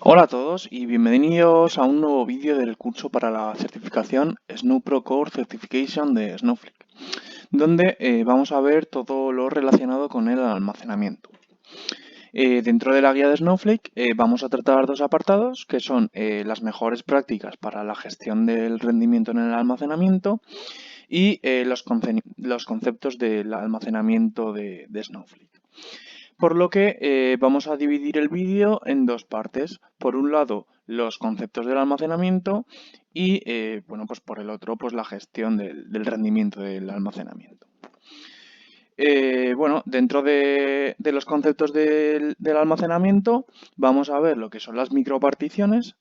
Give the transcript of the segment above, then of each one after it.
Hola a todos y bienvenidos a un nuevo vídeo del curso para la certificación Snow Pro Core Certification de Snowflake, donde vamos a ver todo lo relacionado con el almacenamiento. Dentro de la guía de Snowflake vamos a tratar dos apartados que son las mejores prácticas para la gestión del rendimiento en el almacenamiento y los conceptos del almacenamiento de Snowflake. Por lo que vamos a dividir el vídeo en dos partes. Por un lado, los conceptos del almacenamiento y, bueno, pues por el otro, pues la gestión del rendimiento del almacenamiento. Bueno, dentro de los conceptos del almacenamiento, vamos a ver lo que son las microparticiones,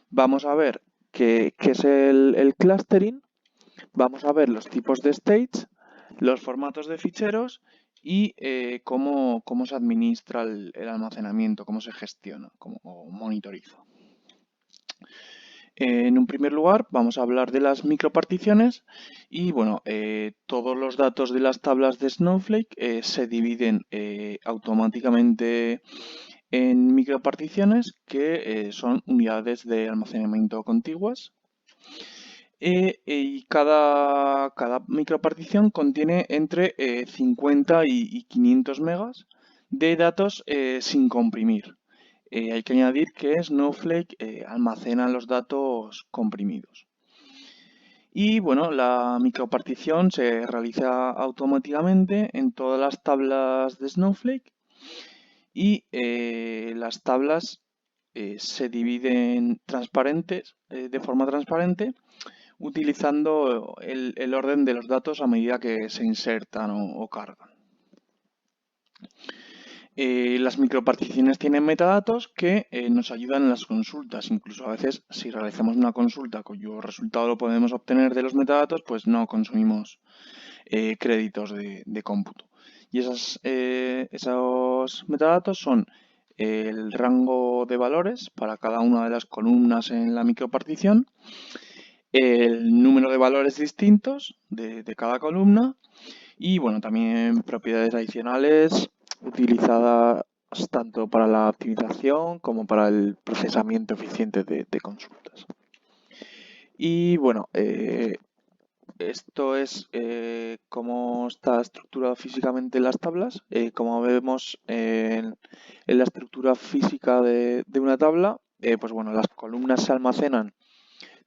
vamos a ver qué es el clustering, vamos a ver los tipos de states, los formatos de ficheros y cómo se administra el almacenamiento, cómo se gestiona, cómo monitoriza. En un primer lugar vamos a hablar de las microparticiones y bueno, todos los datos de las tablas de Snowflake se dividen automáticamente en microparticiones que son unidades de almacenamiento contiguas. Y cada micropartición contiene entre 50 y 500 megas de datos sin comprimir. Hay que añadir que Snowflake almacena los datos comprimidos. Y bueno, la micropartición se realiza automáticamente en todas las tablas de Snowflake y las tablas se dividen de forma transparente utilizando el orden de los datos a medida que se insertan o cargan. Las microparticiones tienen metadatos que nos ayudan en las consultas. Incluso a veces, si realizamos una consulta cuyo resultado lo podemos obtener de los metadatos, pues no consumimos créditos de cómputo. Y esos metadatos son el rango de valores para cada una de las columnas en la micropartición, el número de valores distintos de cada columna y bueno, también propiedades adicionales utilizadas tanto para la optimización como para el procesamiento eficiente de consultas. Y bueno, esto es cómo está estructurado físicamente las tablas. Como vemos en la estructura física de una tabla, pues bueno, las columnas se almacenan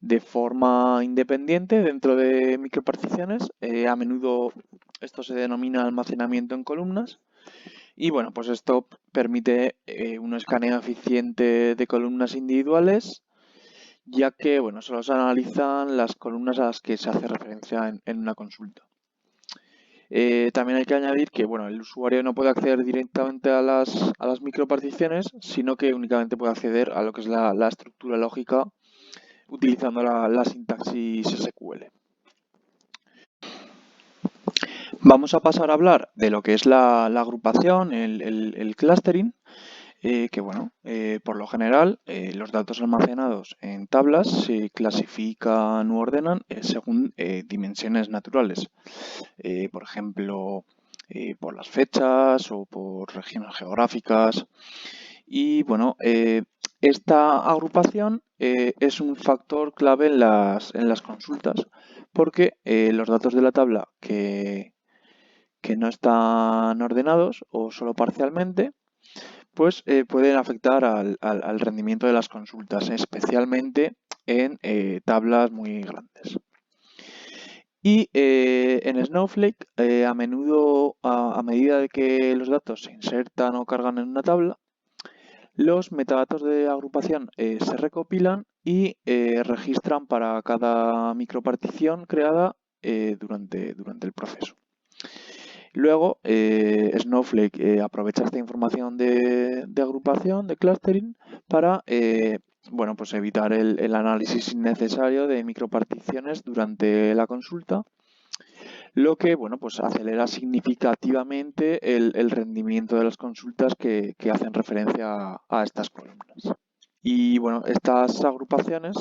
de forma independiente dentro de microparticiones. A menudo esto se denomina almacenamiento en columnas. Y bueno, pues esto permite un escaneo eficiente de columnas individuales, ya que bueno, solo se analizan las columnas a las que se hace referencia en una consulta. También hay que añadir que bueno, el usuario no puede acceder directamente a las microparticiones, sino que únicamente puede acceder a lo que es la estructura lógica utilizando la sintaxis SQL. Vamos a pasar a hablar de lo que es la agrupación, el clustering, que bueno, por lo general los datos almacenados en tablas se clasifican u ordenan según dimensiones naturales. Por ejemplo, por las fechas o por regiones geográficas. Y bueno, esta agrupación es un factor clave en las consultas porque los datos de la tabla que no están ordenados o solo parcialmente, pues pueden afectar al rendimiento de las consultas, especialmente en tablas muy grandes. Y en Snowflake, a menudo, a medida de que los datos se insertan o cargan en una tabla, los metadatos de agrupación se recopilan y registran para cada micropartición creada durante el proceso. Luego, Snowflake aprovecha esta información de agrupación, de clustering, para bueno, pues evitar el análisis innecesario de microparticiones durante la consulta, lo que bueno, pues acelera significativamente el rendimiento de las consultas que hacen referencia a estas columnas. Y bueno, estas agrupaciones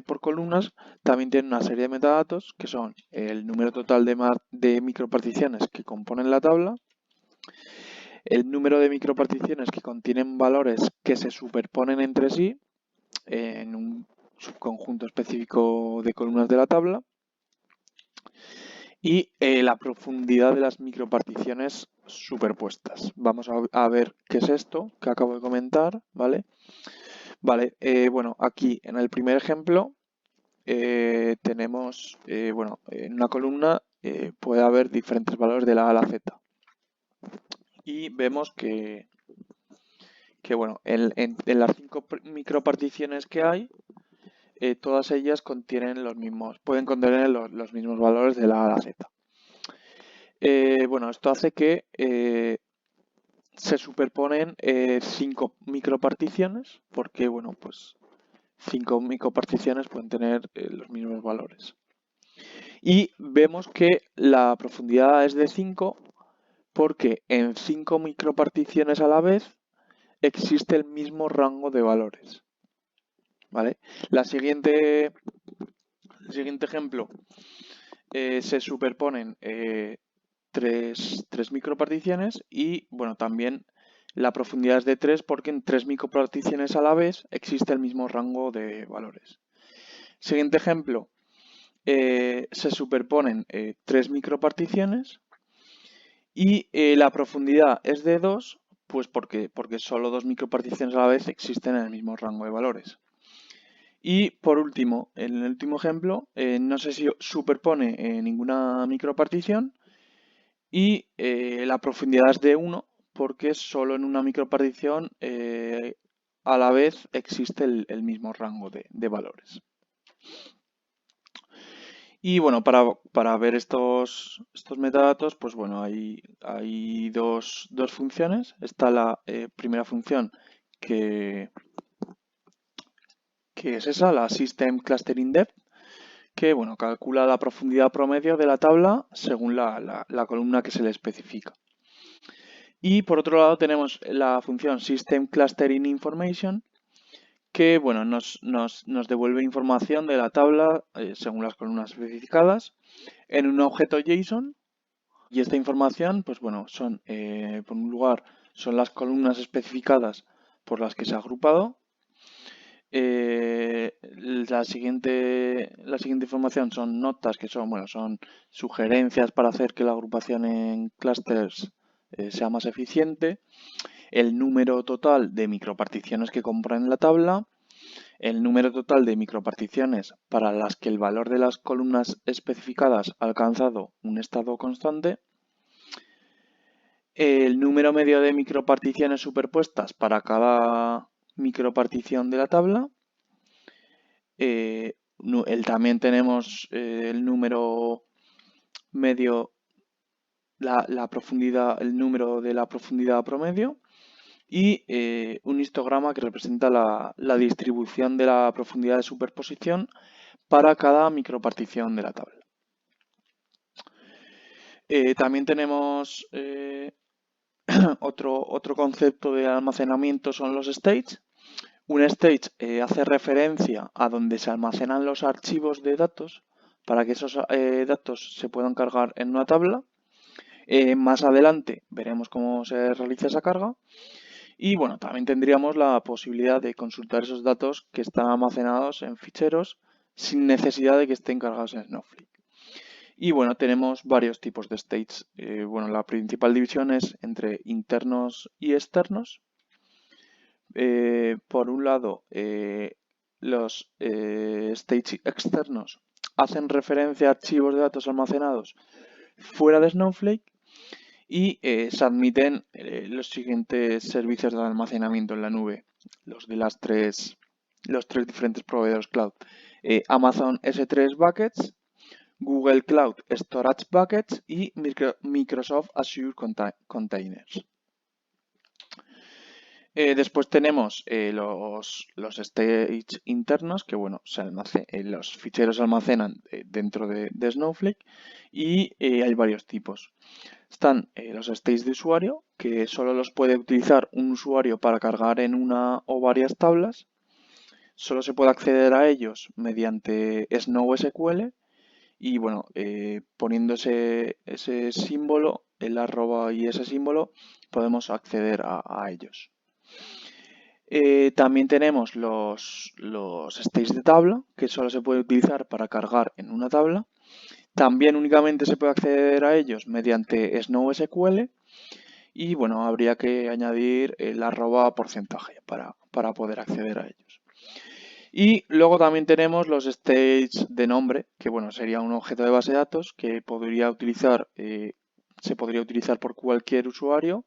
por columnas también tienen una serie de metadatos que son el número total de microparticiones que componen la tabla, el número de microparticiones que contienen valores que se superponen entre sí en un subconjunto específico de columnas de la tabla. Y la profundidad de las microparticiones superpuestas. Vamos a ver qué es esto que acabo de comentar, ¿vale? Vale, bueno, aquí en el primer ejemplo tenemos, bueno, en una columna puede haber diferentes valores de la A a la Z. Y vemos que bueno, en las 5 microparticiones que hay, todas ellas contienen los mismos, pueden contener los mismos valores de la A a la Z. Bueno, esto hace que se superponen 5 microparticiones, porque bueno, pues 5 microparticiones pueden tener los mismos valores. Y vemos que la profundidad es de 5 porque en 5 microparticiones a la vez existe el mismo rango de valores. ¿Vale? El siguiente ejemplo, se superponen 3 microparticiones y bueno, también la profundidad es de 3 porque en 3 microparticiones a la vez existe el mismo rango de valores. Siguiente ejemplo, se superponen 3 microparticiones y la profundidad es de 2, pues porque solo 2 microparticiones a la vez existen en el mismo rango de valores. Y por último, en el último ejemplo, no se superpone ninguna micropartición y la profundidad es de 1 porque solo en una micropartición a la vez existe el mismo rango de valores. Y bueno, para ver estos metadatos, pues bueno, hay dos funciones. Está la primera función que es esa, la System Clustering Depth, que bueno, calcula la profundidad promedio de la tabla según la columna que se le especifica. Y por otro lado tenemos la función System Clustering Information, que bueno, nos devuelve información de la tabla según las columnas especificadas en un objeto JSON. Y esta información, pues bueno, son, por un lugar, son las columnas especificadas por las que se ha agrupado. La siguiente información son notas, que son, bueno, son sugerencias para hacer que la agrupación en clusters sea más eficiente. El número total de microparticiones que compran la tabla. El número total de microparticiones para las que el valor de las columnas especificadas ha alcanzado un estado constante. El número medio de microparticiones superpuestas para cada micropartición de la tabla. También tenemos el número medio, la profundidad, el número de la profundidad promedio y un histograma que representa la distribución de la profundidad de superposición para cada micropartición de la tabla. También tenemos otro concepto de almacenamiento, son los states. Un stage hace referencia a donde se almacenan los archivos de datos para que esos datos se puedan cargar en una tabla. Más adelante veremos cómo se realiza esa carga. Y bueno, también tendríamos la posibilidad de consultar esos datos que están almacenados en ficheros sin necesidad de que estén cargados en Snowflake. Y bueno, tenemos varios tipos de states. Bueno, la principal división es entre internos y externos. Por un lado, los states externos hacen referencia a archivos de datos almacenados fuera de Snowflake y se admiten los siguientes servicios de almacenamiento en la nube, los tres diferentes proveedores cloud. Amazon S3 Buckets, Google Cloud Storage Buckets y Microsoft Azure Containers. Después tenemos los states internos, que bueno, los ficheros se almacenan dentro de Snowflake y hay varios tipos. Están los states de usuario, que solo los puede utilizar un usuario para cargar en una o varias tablas. Solo se puede acceder a ellos mediante SnowSQL y bueno, poniendo ese símbolo, el arroba y ese símbolo, podemos acceder a ellos. También tenemos los states de tabla, que solo se puede utilizar para cargar en una tabla. También únicamente se puede acceder a ellos mediante SnowSQL y bueno, habría que añadir el @porcentaje para poder acceder a ellos. Y luego también tenemos los states de nombre, que bueno, sería un objeto de base de datos que se podría utilizar por cualquier usuario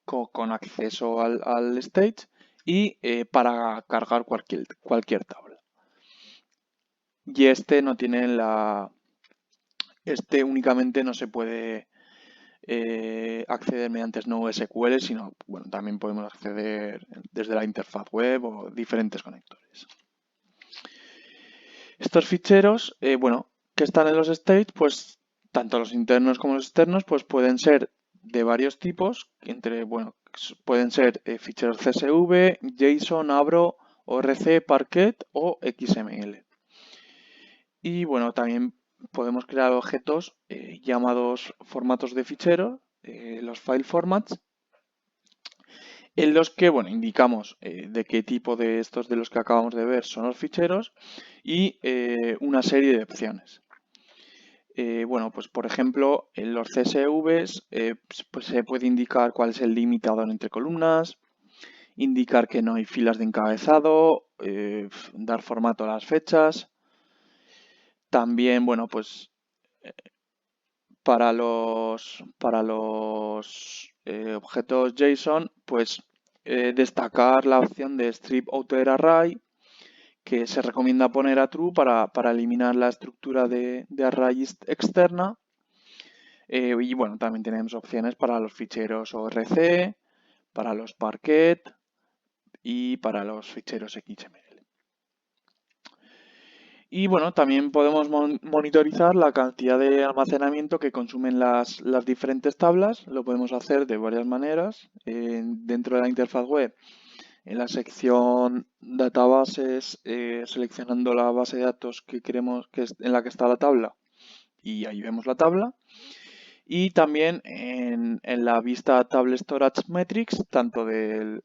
con acceso al state y para cargar cualquier tabla. Y este no tiene este únicamente no se puede acceder mediante SnowSQL, sino bueno, también podemos acceder desde la interfaz web o diferentes conectores. Estos ficheros, bueno, que están en los states, pues tanto los internos como los externos, pues pueden ser de varios tipos, bueno, pueden ser ficheros CSV, JSON, Avro, ORC, Parquet o XML. Y bueno, también podemos crear objetos llamados formatos de fichero, los file formats, en los que, bueno, indicamos de qué tipo de estos de los que acabamos de ver son los ficheros y una serie de opciones. Bueno, pues por ejemplo, en los CSVs pues se puede indicar cuál es el limitador entre columnas, indicar que no hay filas de encabezado, dar formato a las fechas. También, bueno, pues para los objetos JSON, pues destacar la opción de Strip Outer Array, que se recomienda poner a True para eliminar la estructura de array externa. Y bueno, también tenemos opciones para los ficheros ORC, para los Parquet y para los ficheros XML. Y bueno, también podemos monitorizar la cantidad de almacenamiento que consumen las diferentes tablas. Lo podemos hacer de varias maneras. Dentro de la interfaz web, en la sección Databases, seleccionando la base de datos que queremos en la que está la tabla, y ahí vemos la tabla. Y también en la vista Table Storage Metrics, tanto de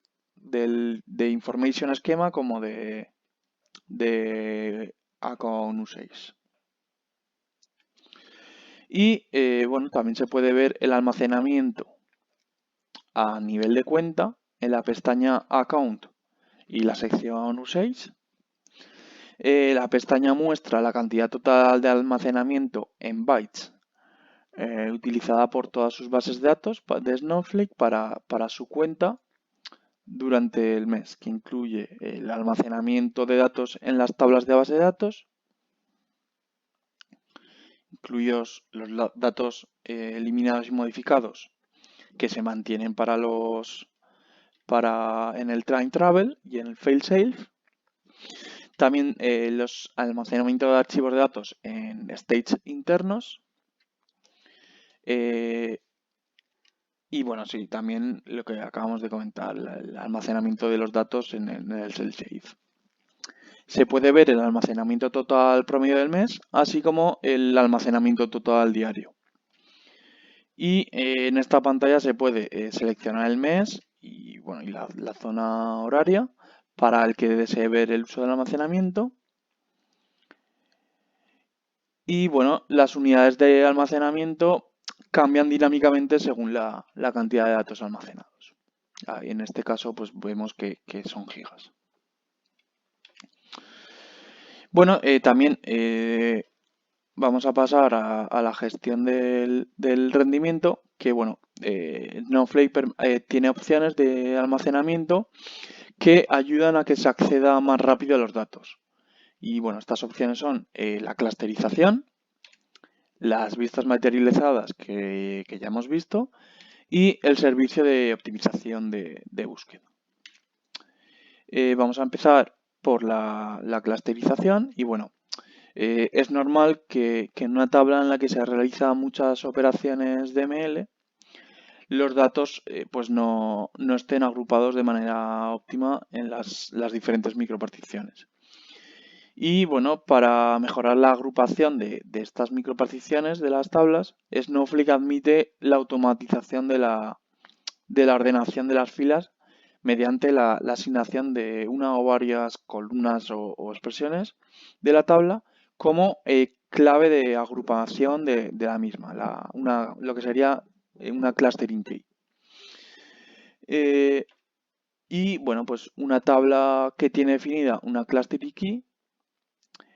Information Schema como de Account Usage. Y bueno, también se puede ver el almacenamiento a nivel de cuenta en la pestaña Account y la sección Usage. La pestaña muestra la cantidad total de almacenamiento en bytes utilizada por todas sus bases de datos de Snowflake para su cuenta durante el mes, que incluye el almacenamiento de datos en las tablas de base de datos, incluidos los datos eliminados y modificados que se mantienen en el time travel y en el failsafe. También los almacenamientos de archivos de datos en states internos. Y bueno, sí, también lo que acabamos de comentar, el almacenamiento de los datos en el failsafe. Se puede ver el almacenamiento total promedio del mes, así como el almacenamiento total diario. Y en esta pantalla se puede seleccionar el mes y, bueno, y la zona horaria para el que desee ver el uso del almacenamiento. Y bueno, las unidades de almacenamiento cambian dinámicamente según la cantidad de datos almacenados. En este caso, pues vemos que son gigas. Bueno, también vamos a pasar a la gestión del rendimiento, que bueno, Snowflake tiene opciones de almacenamiento que ayudan a que se acceda más rápido a los datos. Y bueno, estas opciones son la clusterización, las vistas materializadas que ya hemos visto y el servicio de optimización de búsqueda. Vamos a empezar por la clusterización y bueno, es normal que en una tabla en la que se realizan muchas operaciones de ML, los datos pues no estén agrupados de manera óptima en las diferentes microparticiones. Y bueno, para mejorar la agrupación de estas microparticiones de las tablas, Snowflake admite la automatización de la ordenación de las filas mediante la asignación de una o varias columnas o expresiones de la tabla como clave de agrupación de la misma, lo que sería una clustering key. Y bueno, pues una tabla que tiene definida una clustering key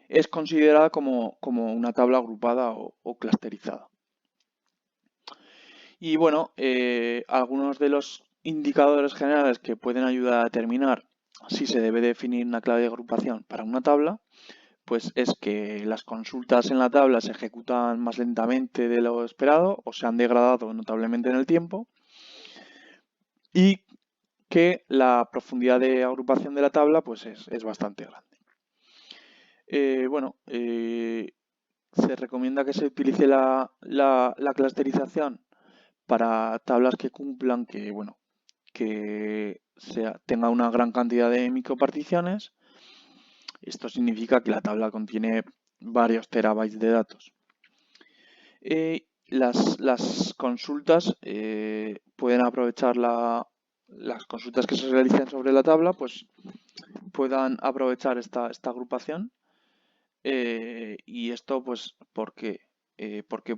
es considerada como una tabla agrupada o clusterizada. Y bueno, algunos de los indicadores generales que pueden ayudar a determinar si se debe definir una clave de agrupación para una tabla, pues es que las consultas en la tabla se ejecutan más lentamente de lo esperado o se han degradado notablemente en el tiempo y que la profundidad de agrupación de la tabla pues es bastante grande. Se recomienda que se utilice la clusterización para tablas que cumplan tenga una gran cantidad de microparticiones. Esto significa que la tabla contiene varios terabytes de datos. Las consultas pueden aprovechar las consultas que se realicen sobre la tabla, pues puedan aprovechar esta agrupación. Y esto, pues, ¿por qué? ¿Por qué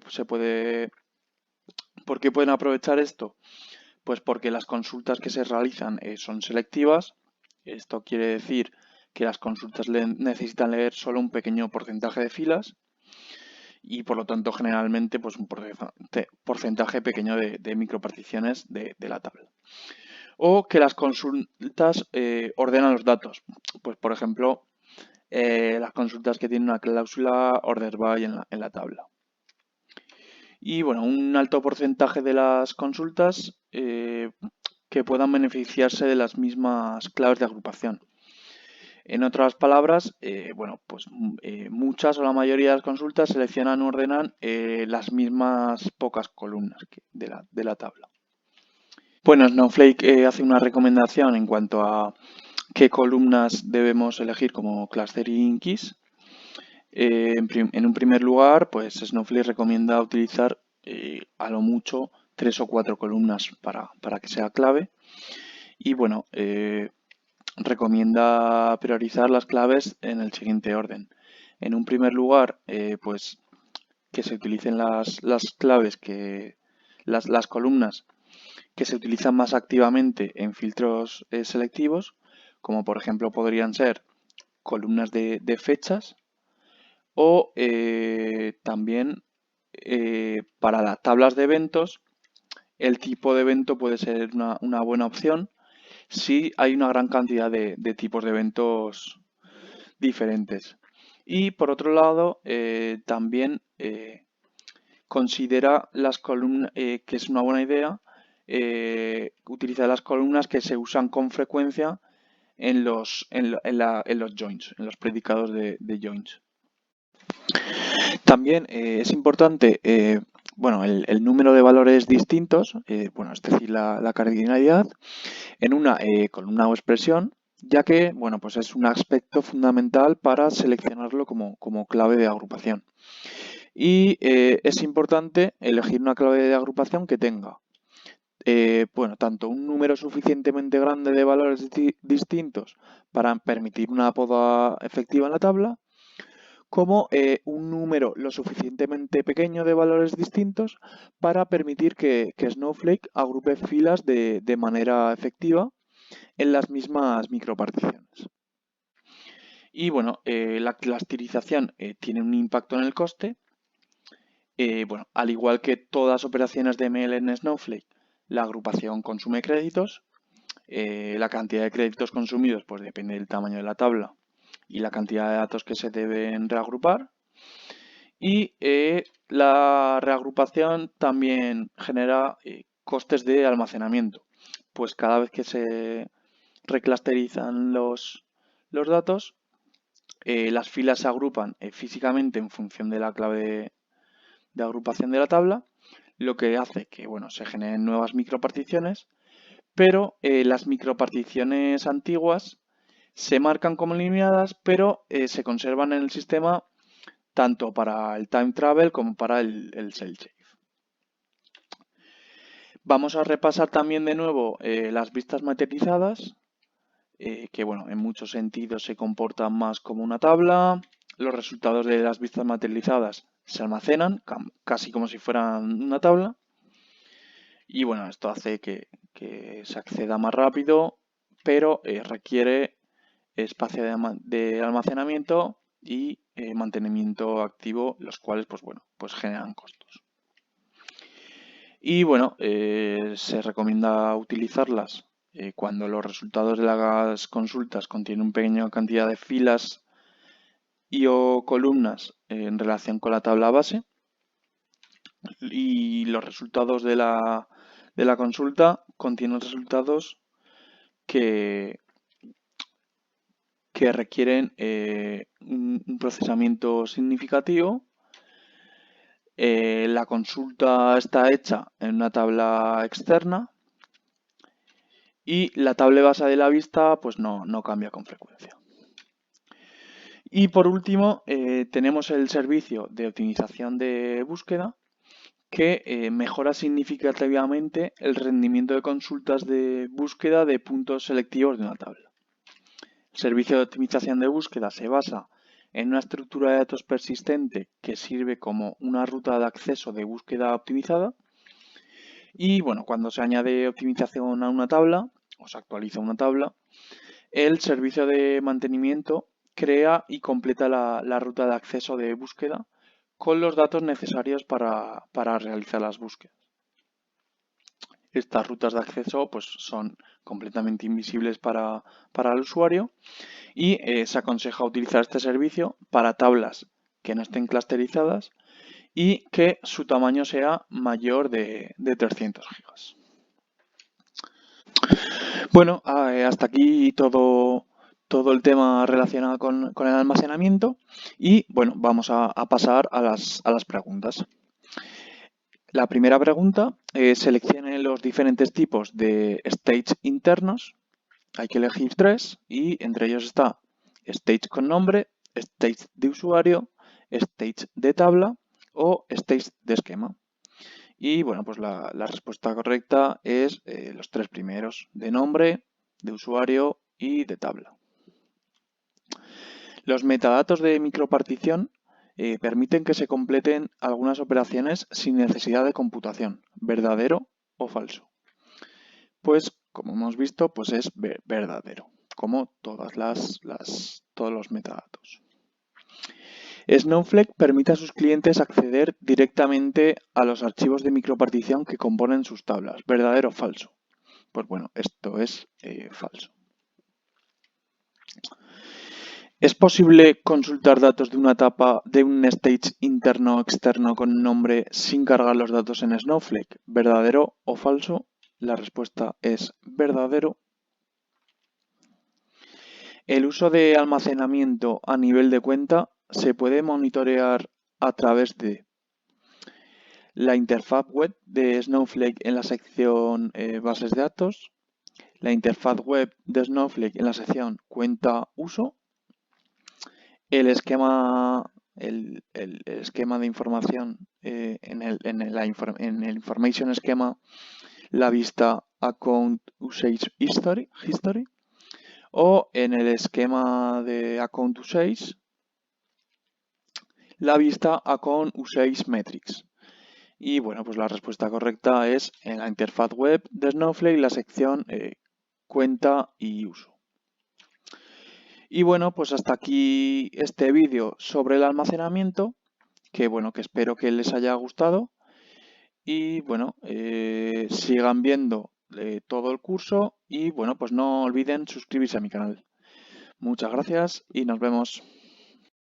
pueden aprovechar esto? Pues porque las consultas que se realizan son selectivas. Esto quiere decir que las consultas necesitan leer solo un pequeño porcentaje de filas y por lo tanto generalmente pues un porcentaje pequeño de microparticiones de la tabla. O que las consultas ordenan los datos. Pues por ejemplo, las consultas que tienen una cláusula order by en la tabla. Y bueno, un alto porcentaje de las consultas que puedan beneficiarse de las mismas claves de agrupación. En otras palabras, muchas o la mayoría de las consultas seleccionan o ordenan las mismas pocas columnas de la tabla. Bueno, Snowflake hace una recomendación en cuanto a qué columnas debemos elegir como clustering keys. En un primer lugar, pues Snowflake recomienda utilizar a lo mucho 3 o 4 columnas para que sea clave. Y bueno, recomienda priorizar las claves en el siguiente orden. En un primer lugar, pues que se utilicen las claves las columnas que se utilizan más activamente en filtros selectivos, como por ejemplo podrían ser columnas de fechas o también para las tablas de eventos, el tipo de evento puede ser una buena opción si hay una gran cantidad de tipos de eventos diferentes. Y por otro lado, también considera las columnas, que es una buena idea, utilizar las columnas que se usan con frecuencia en los joins, en los predicados de joins. También es importante el número de valores distintos, es decir, la cardinalidad, en una columna o expresión, ya que pues es un aspecto fundamental para seleccionarlo como clave de agrupación. Y es importante elegir una clave de agrupación que tenga tanto un número suficientemente grande de valores distintos para permitir una poda efectiva en la tabla, como un número lo suficientemente pequeño de valores distintos para permitir que Snowflake agrupe filas de manera efectiva en las mismas microparticiones. Y bueno, la clusterización tiene un impacto en el coste. Al igual que todas las operaciones de ML en Snowflake, la agrupación consume créditos. La cantidad de créditos consumidos pues depende del tamaño de la tabla y la cantidad de datos que se deben reagrupar. Y la reagrupación también genera costes de almacenamiento, pues cada vez que se reclusterizan los datos, las filas se agrupan físicamente en función de la clave de agrupación de la tabla, lo que hace que se generen nuevas microparticiones, pero las microparticiones antiguas se marcan como eliminadas, pero se conservan en el sistema tanto para el time travel como para el shell save. Vamos a repasar también de nuevo las vistas materializadas, que bueno, en muchos sentidos se comportan más como una tabla. Los resultados de las vistas materializadas se almacenan casi como si fueran una tabla. Y bueno, esto hace que se acceda más rápido, pero requiere espacio de almacenamiento y mantenimiento activo, los cuales pues bueno, pues generan costos. Y bueno, se recomienda utilizarlas cuando los resultados de las consultas contienen una pequeña cantidad de filas y o columnas en relación con la tabla base, y los resultados de la consulta contienen resultados que, que requieren un procesamiento significativo. La consulta está hecha en una tabla externa y la tabla base de la vista pues no cambia con frecuencia. Y por último, tenemos el servicio de optimización de búsqueda, que mejora significativamente el rendimiento de consultas de búsqueda de puntos selectivos de una tabla. El servicio de optimización de búsqueda se basa en una estructura de datos persistente que sirve como una ruta de acceso de búsqueda optimizada. Y bueno, cuando se añade optimización a una tabla o se actualiza una tabla, el servicio de mantenimiento crea y completa la ruta de acceso de búsqueda con los datos necesarios para realizar las búsquedas. Estas rutas de acceso pues, son completamente invisibles para el usuario y se aconseja utilizar este servicio para tablas que no estén clusterizadas y que su tamaño sea mayor de 300 gigas. Bueno, hasta aquí todo el tema relacionado con el almacenamiento y bueno, vamos a pasar a las preguntas. La primera pregunta, seleccione los diferentes tipos de stage internos. Hay que elegir 3 y entre ellos está stage con nombre, stage de usuario, stage de tabla o stage de esquema. Y bueno, pues la respuesta correcta es los 3 primeros, de nombre, de usuario y de tabla. Los metadatos de micropartición permiten que se completen algunas operaciones sin necesidad de computación, verdadero o falso. Pues, como hemos visto, pues es verdadero, como todos los metadatos. Snowflake permite a sus clientes acceder directamente a los archivos de micropartición que componen sus tablas, verdadero o falso. Pues bueno, esto es falso. ¿Es posible consultar datos de una etapa de un stage interno o externo con nombre sin cargar los datos en Snowflake? ¿Verdadero o falso? La respuesta es verdadero. El uso de almacenamiento a nivel de cuenta se puede monitorear a través de la interfaz web de Snowflake en la sección bases de datos, la interfaz web de Snowflake en la sección cuenta uso, el esquema de información en el Information Schema, la vista Account Usage History, o en el esquema de Account Usage, la vista Account Usage Metrics. Y bueno, pues la respuesta correcta es en la interfaz web de Snowflake, la sección cuenta y uso. Y bueno, pues hasta aquí este vídeo sobre el almacenamiento, que bueno, que espero que les haya gustado. Y bueno, sigan viendo todo el curso y bueno, pues no olviden suscribirse a mi canal. Muchas gracias y nos vemos.